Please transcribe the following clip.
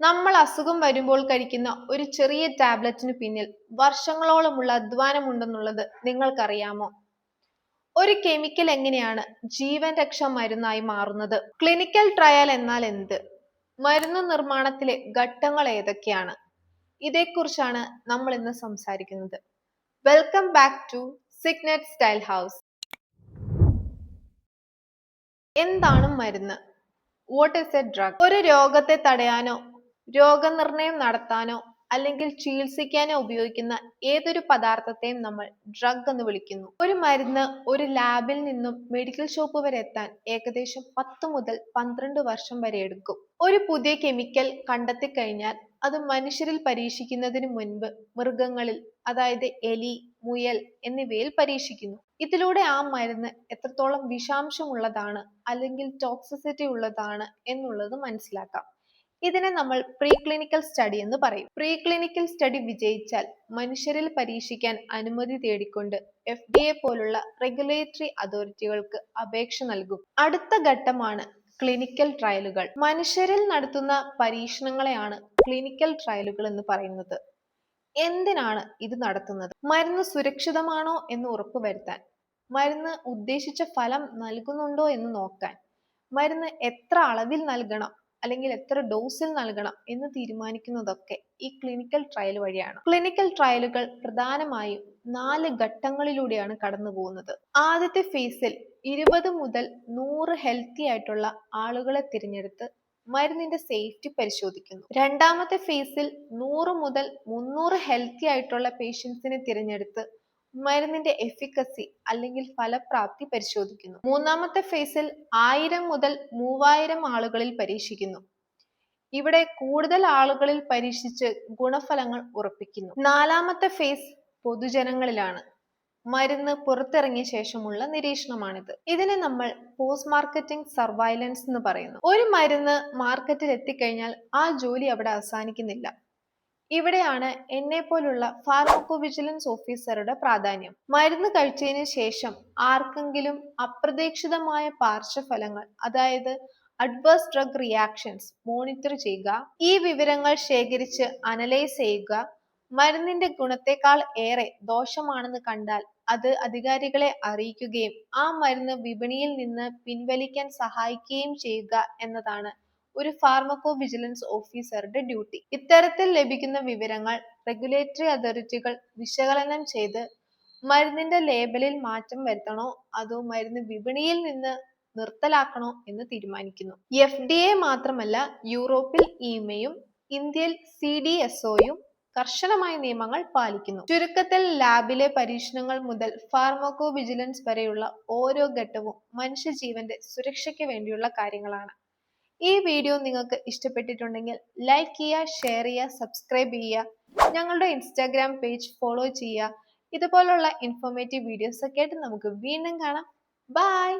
നമ്മൾ അസുഖം വരുമ്പോൾ കഴിക്കുന്ന ഒരു ചെറിയ ടാബ്ലറ്റിന് പിന്നിൽ വർഷങ്ങളോളമുള്ള അധ്വാനമുണ്ടെന്നുള്ളത് നിങ്ങൾക്കറിയാമോ? ഒരു കെമിക്കൽ എങ്ങനെയാണ് ജീവൻ രക്ഷാ മരുന്നായി മാറുന്നത്? ക്ലിനിക്കൽ ട്രയൽ എന്നാൽ എന്ത്? മരുന്ന് നിർമ്മാണത്തിലെ ഘട്ടങ്ങൾ ഏതൊക്കെയാണ്? ഇതേക്കുറിച്ചാണ് നമ്മൾ ഇന്ന് സംസാരിക്കുന്നത്. Welcome back to Signet Style House. എന്താണ് മരുന്ന്? What is a drug? ഒരു രോഗത്തെ തടയാനോ രോഗനിർണയം നടത്താനോ അല്ലെങ്കിൽ ചികിത്സിക്കാനോ ഉപയോഗിക്കുന്ന ഏതൊരു പദാർത്ഥത്തെയും നമ്മൾ ഡ്രഗ് എന്ന് വിളിക്കുന്നു. ഒരു മരുന്ന് ഒരു ലാബിൽ നിന്നും മെഡിക്കൽ ഷോപ്പ് വരെ എത്താൻ ഏകദേശം 10 മുതൽ 12 വർഷം വരെ എടുക്കും. ഒരു പുതിയ കെമിക്കൽ കണ്ടെത്തി കഴിഞ്ഞാൽ അത് മനുഷ്യരിൽ പരീക്ഷിക്കുന്നതിന് മുൻപ് മൃഗങ്ങളിൽ, അതായത് എലി, മുയൽ എന്നിവയിൽ പരീക്ഷിക്കുന്നു. ഇതിലൂടെ ആ മരുന്ന് എത്രത്തോളം വിഷാംശമുള്ളതാണ് അല്ലെങ്കിൽ ടോക്സിസിറ്റി ഉള്ളതാണ് എന്നുള്ളത് മനസ്സിലാക്കാം. ഇതിനെ നമ്മൾ പ്രീ ക്ലിനിക്കൽ സ്റ്റഡി എന്ന് പറയും. പ്രീ ക്ലിനിക്കൽ സ്റ്റഡി വിജയിച്ചാൽ മനുഷ്യരിൽ പരീക്ഷിക്കാൻ അനുമതി തേടിക്കൊണ്ട് FDA പോലുള്ള റെഗുലേറ്ററി അതോറിറ്റികൾക്ക് അപേക്ഷ നൽകും. അടുത്ത ഘട്ടമാണ് ക്ലിനിക്കൽ ട്രയലുകൾ. മനുഷ്യരിൽ നടത്തുന്ന പരീക്ഷണങ്ങളെയാണ് ക്ലിനിക്കൽ ട്രയലുകൾ എന്ന് പറയുന്നത്. എന്തിനാണ് ഇത് നടത്തുന്നത്? മരുന്ന് സുരക്ഷിതമാണോ എന്ന് ഉറപ്പുവരുത്താൻ, മരുന്ന് ഉദ്ദേശിച്ച ഫലം നൽകുന്നുണ്ടോ എന്ന് നോക്കാൻ, മരുന്ന് എത്ര അളവിൽ നൽകണം അല്ലെങ്കിൽ എത്ര ഡോസിൽ നൽകണം എന്ന് തീരുമാനിക്കുന്നതൊക്കെ ഈ ക്ലിനിക്കൽ ട്രയൽ വഴിയാണ്. ക്ലിനിക്കൽ ട്രയലുകൾ പ്രധാനമായും 4 ഘട്ടങ്ങളിലൂടെയാണ് കടന്നു പോകുന്നത്. ആദ്യത്തെ ഫേസിൽ 20 മുതൽ 100 ഹെൽത്തി ആയിട്ടുള്ള ആളുകളെ തിരഞ്ഞെടുത്ത് മരുന്നിന്റെ സേഫ്റ്റി പരിശോധിക്കുന്നു. രണ്ടാമത്തെ ഫേസിൽ 100 മുതൽ 300 ഹെൽത്തി ആയിട്ടുള്ള പേഷ്യൻസിനെ തിരഞ്ഞെടുത്ത് മരുന്നിന്റെ എഫിക്കസി അല്ലെങ്കിൽ ഫലപ്രാപ്തി പരിശോധിക്കുന്നു. മൂന്നാമത്തെ ഫേസിൽ 1000 മുതൽ 3000 ആളുകളിൽ പരീക്ഷിക്കുന്നു. ഇവിടെ കൂടുതൽ ആളുകളിൽ പരീക്ഷിച്ച് ഗുണഫലങ്ങൾ ഉറപ്പിക്കുന്നു. നാലാമത്തെ ഫേസ് പൊതുജനങ്ങളിലാണ്. മരുന്ന് പുറത്തിറങ്ങിയ ശേഷമുള്ള നിരീക്ഷണമാണിത്. ഇതിനെ നമ്മൾ പോസ്റ്റ് മാർക്കറ്റിംഗ് സർവൈലൻസ് എന്ന് പറയുന്നു. ഒരു മരുന്ന് മാർക്കറ്റിൽ എത്തിക്കഴിഞ്ഞാൽ ആ ജോലി അവിടെ അവസാനിക്കുന്നില്ല. ഇവിടെയാണ് എന്നെ പോലുള്ള ഫാർമക്കോ വിജിലൻസ് ഓഫീസറുടെ പ്രാധാന്യം. മരുന്ന് കഴിച്ചതിന് ശേഷം ആർക്കെങ്കിലും അപ്രതീക്ഷിതമായ പാർശ്വഫലങ്ങൾ, അതായത് അഡ്വേഴ്സ് ഡ്രഗ് റിയാക്ഷൻസ് മോണിറ്റർ ചെയ്യുക, ഈ വിവരങ്ങൾ ശേഖരിച്ച് അനലൈസ് ചെയ്യുക, മരുന്നിന്റെ ഗുണത്തെക്കാൾ ഏറെ ദോഷമാണെന്ന് കണ്ടാൽ അത് അധികാരികളെ അറിയിക്കുകയും ആ മരുന്ന് വിപണിയിൽ നിന്ന് പിൻവലിക്കാൻ സഹായിക്കുകയും ചെയ്യുക എന്നതാണ് ഒരു ഫാർമക്കോ വിജിലൻസ് ഓഫീസറുടെ ഡ്യൂട്ടി. ഇത്തരത്തിൽ ലഭിക്കുന്ന വിവരങ്ങൾ റെഗുലേറ്ററി അതോറിറ്റികൾ വിശകലനം ചെയ്ത് മരുന്നിന്റെ ലേബലിൽ മാറ്റം വരുത്തണോ അതോ മരുന്ന് വിപണിയിൽ നിന്ന് നിർത്തലാക്കണോ എന്ന് തീരുമാനിക്കുന്നു. FDA മാത്രമല്ല, യൂറോപ്പിൽ EMAയും ഇന്ത്യയിൽ CDSOയും കർശനമായ നിയമങ്ങൾ പാലിക്കുന്നു. ചുരുക്കത്തിൽ ലാബിലെ പരീക്ഷണങ്ങൾ മുതൽ ഫാർമക്കോ വിജിലൻസ് വരെയുള്ള ഓരോ ഘട്ടവും മനുഷ്യജീവന്റെ സുരക്ഷയ്ക്ക് വേണ്ടിയുള്ള കാര്യങ്ങളാണ്. ഈ വീഡിയോ നിങ്ങൾക്ക് ഇഷ്ടപ്പെട്ടിട്ടുണ്ടെങ്കിൽ ലൈക്ക് ചെയ്യുക, ഷെയർ ചെയ്യുക, സബ്സ്ക്രൈബ് ചെയ്യുക. ഞങ്ങളുടെ ഇൻസ്റ്റാഗ്രാം പേജ് ഫോളോ ചെയ്യുക. ഇതുപോലുള്ള ഇൻഫോർമേറ്റീവ് വീഡിയോസ് ഒക്കെ ആയിട്ട് നമുക്ക് വീണ്ടും കാണാം. ബൈ.